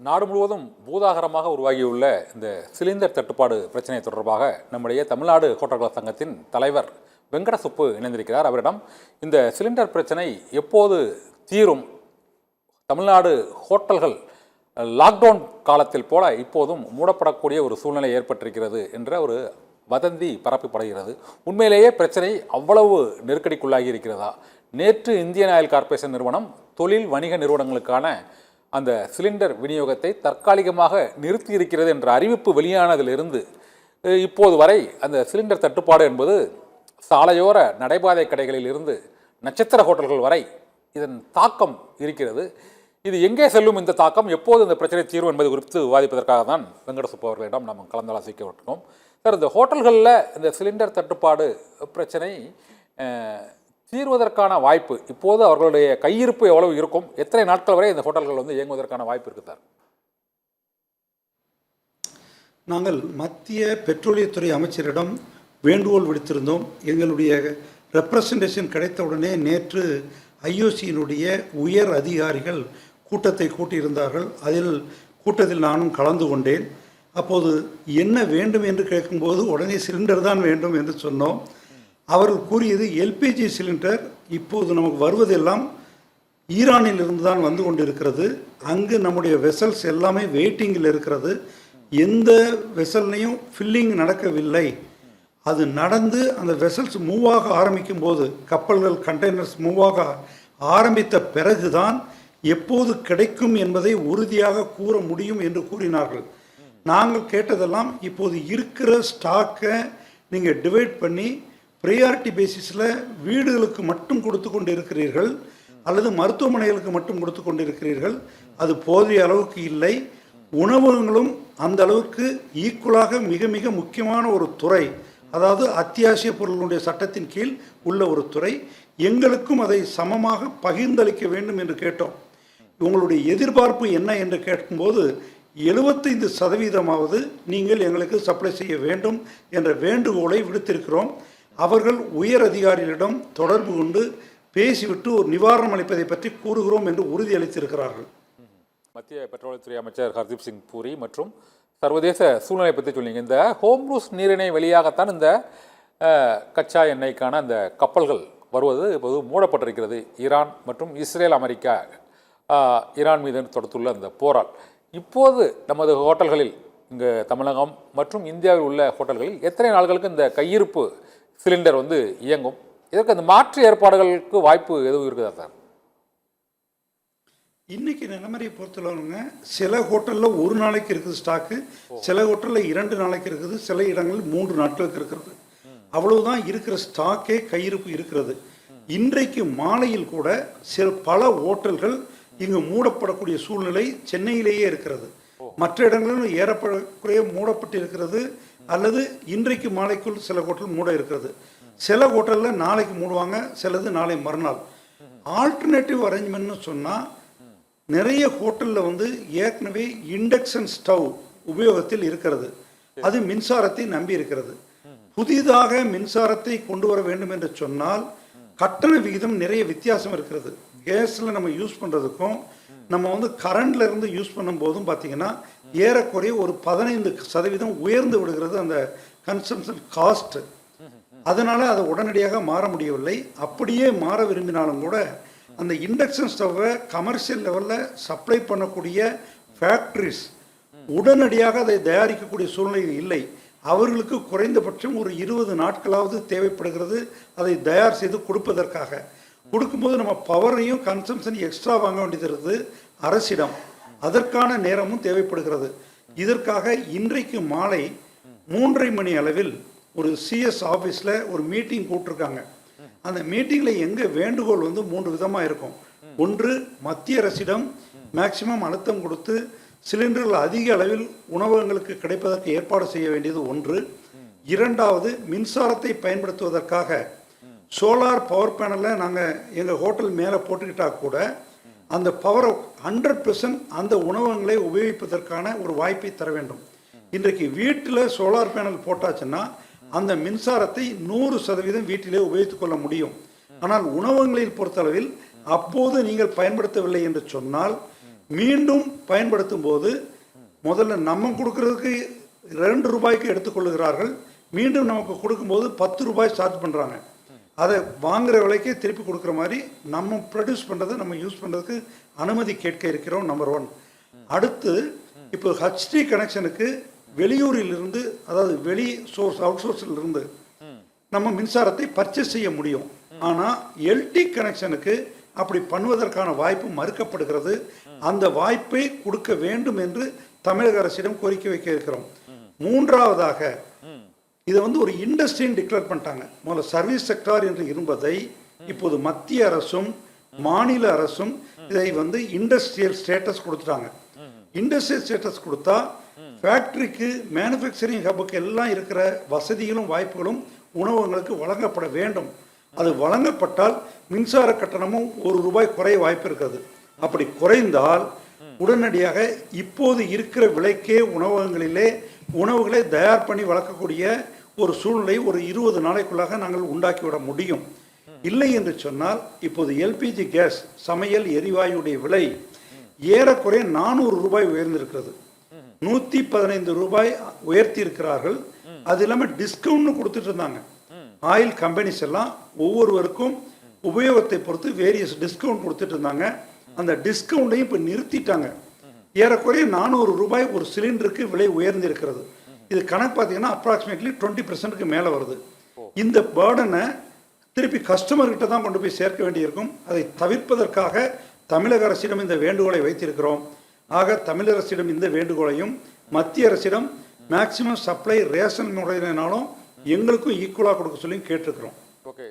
நாடு முழுவதும் பூதாகரமாக உருவாகியுள்ள இந்த சிலிண்டர் தட்டுப்பாடு பிரச்சனை தொடர்பாக நம்முடைய தமிழ்நாடு ஹோட்டல்கள் சங்கத்தின் தலைவர் வெங்கடசுப்பு இணைந்திருக்கிறார். அவரிடம் இந்த சிலிண்டர் பிரச்சனை எப்போது தீரும், தமிழ்நாடு ஹோட்டல்கள் லாக்டவுன் காலத்தில் போல இப்போதும் மூடப்படக்கூடிய ஒரு சூழ்நிலை ஏற்பட்டிருக்கிறது என்ற ஒரு வதந்தி பரப்பப்படுகிறது. உண்மையிலேயே பிரச்சனை அவ்வளவு நெருக்கடிக்குள்ளாகி இருக்கிறதா? நேற்று இந்தியன் ஆயில் கார்ப்பரேஷன் நிறுவனம் தொழில் வணிக நிறுவனங்களுக்கான அந்த சிலிண்டர் விநியோகத்தை தற்காலிகமாக நிறுத்தி இருக்கிறது என்ற அறிவிப்பு வெளியானதிலிருந்து இப்போது வரை அந்த சிலிண்டர் தட்டுப்பாடு என்பது சாலையோர நடைபாதை கடைகளில் இருந்து நட்சத்திர ஹோட்டல்கள் வரை இதன் தாக்கம் இருக்கிறது. இது எங்கே செல்லும் இந்த தாக்கம், எப்போது இந்த பிரச்சனை தீர்வு என்பது குறித்து விவாதிப்பதற்காக தான் வெங்கடசுப்பு அவர்களிடம் நாம் கலந்தாலோசிக்க விட்டோம். சார், இந்த ஹோட்டல்களில் இந்த சிலிண்டர் தட்டுப்பாடு பிரச்சனை தீர்வதற்கான வாய்ப்பு இப்போது அவர்களுடைய கையிருப்பு எவ்வளவு இருக்கும், எத்தனை நாட்கள் வரை இந்த ஹோட்டல்கள் வந்து இயங்குவதற்கான வாய்ப்பு இருக்குது சார்? நாங்கள் மத்திய பெட்ரோலியத்துறை அமைச்சரிடம் வேண்டுகோள் விடுத்திருந்தோம். எங்களுடைய ரெப்ரசன்டேஷன் கிடைத்தவுடனே நேற்று ஐஓசியினுடைய உயர் அதிகாரிகள் கூட்டத்தை கூட்டியிருந்தார்கள். கூட்டத்தில் நானும் கலந்து கொண்டேன். அப்போது என்ன வேண்டும் என்று கேட்கும்போது உடனே சிலிண்டர் தான் வேண்டும் என்று சொன்னோம். அவர்கள் கூறியது எல்பிஜி சிலிண்டர் இப்போது நமக்கு வருவதெல்லாம் ஈரானில் இருந்து தான் வந்து கொண்டிருக்கிறது. அங்கு நம்முடைய வெசல்ஸ் எல்லாமே வெயிட்டிங்கில் இருக்கிறது. எந்த வெசல்லையும் ஃபில்லிங் நடக்கவில்லை. அது நடந்து அந்த வெசல்ஸ் மூவாக ஆரம்பிக்கும் போது, கப்பல்கள் கண்டெய்னர்ஸ் மூவாக ஆரம்பித்த பிறகுதான் எப்போது கிடைக்கும் என்பதை உறுதியாக கூற முடியும் என்று கூறினார்கள். நாங்கள் கேட்டதெல்லாம் இப்போது இருக்கிற ஸ்டாக்கை நீங்கள் டிவைட் பண்ணி ப்ரையாரிட்டி பேசிஸில் வீடுகளுக்கு மட்டும் கொடுத்து கொண்டு இருக்கிறீர்கள் அல்லது மருத்துவமனைகளுக்கு மட்டும் கொடுத்து கொண்டு இருக்கிறீர்கள். அது போதிய அளவுக்கு இல்லை. உணவகங்களும் அந்த அளவுக்கு ஈக்குவலாக மிக மிக முக்கியமான ஒரு துறை, அதாவது அத்தியாவசிய பொருளுடைய சட்டத்தின் கீழ் உள்ள ஒரு துறை. எங்களுக்கும் அதை சமமாக பகிர்ந்தளிக்க வேண்டும் என்று கேட்டோம். உங்களுடைய எதிர்பார்ப்பு என்ன என்று கேட்கும்போது 75% நீங்கள் எங்களுக்கு சப்ளை செய்ய வேண்டும் என்ற வேண்டுகோளை விடுத்திருக்கிறோம். அவர்கள் உயர் அதிகாரிகளிடம் தொடர்பு கொண்டு பேசிவிட்டு ஒரு நிவாரணம் அளிப்பதை பற்றி கூறுகிறோம் என்று உறுதியளித்திருக்கிறார்கள். மத்திய பெட்ரோலியத்துறை அமைச்சர் ஹர்தீப் சிங் பூரி மற்றும் சர்வதேச சூழ்நிலை பற்றி சொன்னீங்க. இந்த ஹோம்ரூஸ் நீரிணை வழியாகத்தான் இந்த கச்சா எண்ணெய்க்கான அந்த கப்பல்கள் வருவது இப்போது மூடப்பட்டிருக்கிறது. ஈரான் மற்றும் இஸ்ரேல் அமெரிக்கா ஈரான் மீது தொடுத்துள்ள அந்த போரால் இப்போது நமது ஹோட்டல்களில் இங்கே தமிழகம் மற்றும் இந்தியாவில் உள்ள ஹோட்டல்களில் எத்தனை நாட்களுக்கு இந்த கையிருப்பு சிலிண்டர் வந்து இயங்கும்? இதற்கு அந்த மாற்று ஏற்பாடுகளுக்கு வாய்ப்பு எதுவும் இருக்குதா சார்? இன்னைக்கு நிலைமையை பொறுத்தளவுங்க, சில ஹோட்டலில் ஒரு நாளைக்கு இருக்குது ஸ்டாக்கு, சில ஹோட்டலில் 2 நாளைக்கு இருக்குது, சில இடங்களில் 3 நாட்களுக்கு இருக்கிறது. அவ்வளவுதான் இருக்கிற ஸ்டாக்கே கையிருப்பு இருக்கிறது. இன்றைக்கு மாலையில் கூட பல ஹோட்டல்கள் இங்கு மூடப்படக்கூடிய சூழ்நிலை சென்னையிலேயே இருக்கிறது. மற்ற இடங்களிலும் ஏறப்படக்கூடிய மூடப்பட்டு இருக்கிறது, அல்லது இன்றைக்கு மாலைக்குள் சில ஹோட்டல் மூட இருக்கிறது. சில ஹோட்டலில் நாளைக்கு மூடுவாங்க, சிலது நாளை மறுநாள். ஆல்டர்னேட்டிவ் அரேஞ்ச்மெண்ட்னு சொன்னால் நிறைய ஹோட்டலில் வந்து ஏற்கனவே இண்டக்ஷன் ஸ்டவ் உபயோகத்தில் இருக்கிறது. அது மின்சாரத்தை நம்பி இருக்கிறது. புதிதாக மின்சாரத்தை கொண்டு வர வேண்டும் என்று சொன்னால் கட்டண விகிதம் நிறைய வித்தியாசம் இருக்கிறது. கேஸில் நம்ம யூஸ் பண்ணுறதுக்கும் நம்ம வந்து கரண்டில் இருந்து யூஸ் பண்ணும் போதும் பார்த்தீங்கன்னா ஏறக்குறைய ஒரு 15% உயர்ந்து விடுகிறது அந்த கன்சம்ஷன் காஸ்ட். அதனால் அதை உடனடியாக மாற முடியவில்லை. அப்படியே மாற விரும்பினாலும் கூட அந்த இண்டக்ஷன் ஸ்டவ்வை கமர்ஷியல் லெவலில் சப்ளை பண்ணக்கூடிய ஃபேக்ட்ரிஸ் உடனடியாக அதை தயாரிக்கக்கூடிய சூழ்நிலை இல்லை. அவர்களுக்கு குறைந்தபட்சம் ஒரு 20 நாட்களாவது தேவைப்படுகிறது அதை தயார் செய்து கொடுப்பதற்காக. கொடுக்கும்போது நம்ம பவரையும் கன்சம்ஷன் எக்ஸ்ட்ரா வாங்க வேண்டியது இருக்குது அரசிடம். அதற்கான நேரமும் தேவைப்படுகிறது. இதற்காக இன்றைக்கு மாலை 3:30 மணி அளவில் ஒரு சிஎஸ் ஆஃபீஸில் ஒரு மீட்டிங் கூப்பிட்ருக்காங்க. அந்த மீட்டிங்கில் எங்கள் வேண்டுகோள் வந்து 3 விதமாக இருக்கும். ஒன்று, மத்திய அரசிடம் மேக்சிமம் அழுத்தம் கொடுத்து சிலிண்டர்கள் அதிக அளவில் உணவகங்களுக்கு கிடைப்பதற்கு ஏற்பாடு செய்ய வேண்டியது ஒன்று. இரண்டாவது, மின்சாரத்தை பயன்படுத்துவதற்காக சோலார் பவர் பேனலில் நாங்கள் எங்கள் ஹோட்டல் மேலே போட்டுக்கிட்டால் கூட அந்த பவரை 100% அந்த உணவகங்களை உபயோகிப்பதற்கான ஒரு வாய்ப்பை தர வேண்டும். இன்றைக்கு வீட்டில் சோலார் பேனல் போட்டாச்சுன்னா அந்த மின்சாரத்தை 100% வீட்டிலே உபயோகித்துக் கொள்ள முடியும். ஆனால் உணவகங்களில் பொறுத்தளவில் அப்போது நீங்கள் பயன்படுத்தவில்லை என்று சொன்னால் மீண்டும் பயன்படுத்தும் போது முதல்ல நம்ம கொடுக்கறதுக்கு 2 ரூபாய்க்கு எடுத்துக்கொள்ளுகிறார்கள். மீண்டும் நமக்கு கொடுக்கும்போது 10 ரூபாய் சார்ஜ் பண்ணுறாங்க. அதை வாங்குகிற விலைக்கே திருப்பி கொடுக்குற மாதிரி நம்ம ப்ரொடியூஸ் பண்ணுறது நம்ம யூஸ் பண்ணுறதுக்கு அனுமதி கேட்க இருக்கிறோம். நம்பர் 1. அடுத்து இப்போ ஹெச்டி கனெக்ஷனுக்கு வெளியூரிலிருந்து, அதாவது வெளி சோர்ஸ் அவுட் சோர்ஸிலிருந்து நம்ம மின்சாரத்தை பர்ச்சேஸ் செய்ய முடியும். ஆனால் எல்டி கனெக்ஷனுக்கு அப்படி பண்ணுவதற்கான வாய்ப்பு மறுக்கப்படுகிறது. அந்த வாய்ப்பை கொடுக்க வேண்டும் என்று தமிழக அரசிடம் கோரிக்கை வைக்க இருக்கிறோம். 3வதாக இதை ஒரு இண்டஸ்ட்ரின்னு டிக்ளேர் பண்ணிட்டாங்க. முதல்ல சர்வீஸ் செக்டார் என்று இருப்பதை இப்போது மத்திய அரசும் மாநில அரசும் இதை இண்டஸ்ட்ரியல் ஸ்டேட்டஸ் கொடுத்துட்டாங்க. இண்டஸ்ட்ரியல் ஸ்டேட்டஸ் கொடுத்தா ஃபேக்ட்ரிக்கு, மேனுஃபேக்சரிங் ஹப்புக்கு எல்லாம் இருக்கிற வசதிகளும் வாய்ப்புகளும் உணவகங்களுக்கு வழங்கப்பட வேண்டும். அது வழங்கப்பட்டால் மின்சார கட்டணமும் 1 ரூபாய் குறைய வாய்ப்பு இருக்கிறது. அப்படி குறைந்தால் உடனடியாக இப்போது இருக்கிற விலைக்கே உணவகங்களிலே உணவுகளை தயார் பண்ணி வளர்க்கக்கூடிய ஒரு சூழ்நிலை ஒரு 20 நாளைக்குள்ளாக நாங்கள் உண்டாக்கிவிட முடியும். இல்லை என்று சொன்னால் இப்போது எல்பிஜி கேஸ், சமையல் எரிவாயுடைய விலை ஏறக்குறைய 400 ரூபாய் உயர்ந்திருக்கிறது. 115 ரூபாய் உயர்த்தி இருக்கிறார்கள். அது இல்லாமல் டிஸ்கவுண்ட் கொடுத்துட்டு இருந்தாங்க. ஆயில் கம்பெனிஸ் எல்லாம் ஒவ்வொருவருக்கும் உபயோகத்தை பொறுத்து வேரியஸ் டிஸ்கவுண்ட் கொடுத்துட்டு இருந்தாங்க. அந்த டிஸ்கவுண்டையும் இப்போ நிறுத்திட்டாங்க. ஏறக்குறைய 400 ரூபாய் ஒரு சிலிண்டருக்கு விலை உயர்ந்திருக்கிறது. இது கணக்கு பார்த்தீங்கன்னா அப்ராக்சிமேட்லி 20% மேலே வருது. இந்த பேர்டனை திருப்பி கஸ்டமர்கிட்ட தான் கொண்டு போய் சேர்க்க வேண்டியிருக்கும். அதை தவிர்ப்பதற்காக தமிழக அரசிடம் இந்த வேண்டுகோளை வைத்திருக்கிறோம். ஆக தமிழக அரசிடம் இந்த வேண்டுகோளையும் மத்திய அரசிடம் மேக்சிமம் சப்ளை ரேஷன் முறையினாலும் எங்களுக்கும் ஈக்குவலாக கொடுக்க சொல்லி கேட்டிருக்கிறோம். ஓகே.